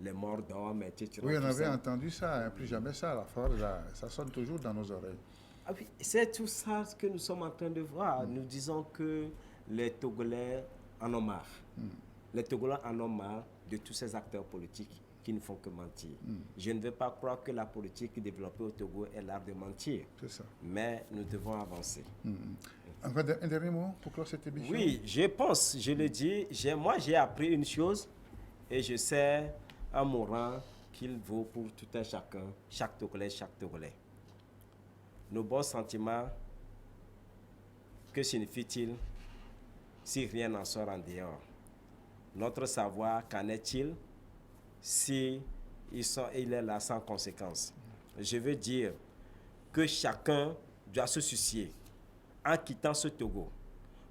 les morts d'hommes, etc. Oui, on avait entendu ça, hein, plus jamais ça, la force, ça sonne toujours dans nos oreilles. Ah oui, c'est tout ça que nous sommes en train de voir. Nous disons que les Togolais en ont marre. Les Togolais en ont marre de tous ces acteurs politiques qui ne font que mentir. Je ne veux pas croire que la politique développée au Togo est l'art de mentir. C'est ça. Mais nous devons avancer. Encore un dernier mot pour clore cette émission? Oui, je pense, je le dis, moi j'ai appris une chose et je sais en mourant qu'il vaut pour tout un chacun, chaque Togolais. Nos bons sentiments, que signifie-t-il si rien n'en sort en dehors? Notre savoir, qu'en est-il si il est là sans conséquence? Je veux dire que chacun doit se soucier, en quittant ce Togo,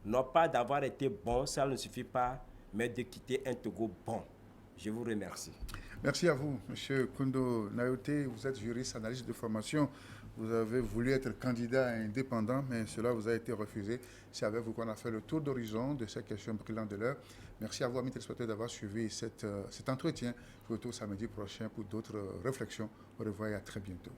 non pas d'avoir été bon, ça ne suffit pas, mais de quitter un Togo bon. Je vous remercie. Merci à vous, M. Kondo Nayote. Vous êtes juriste, analyste de formation. Vous avez voulu être candidat indépendant, mais cela vous a été refusé. C'est avec vous qu'on a fait le tour d'horizon de ces questions brillantes de l'heure. Merci à vous, amis téléspectateurs, d'avoir suivi cet entretien. Je vous retrouve samedi prochain pour d'autres réflexions. Au revoir et à très bientôt.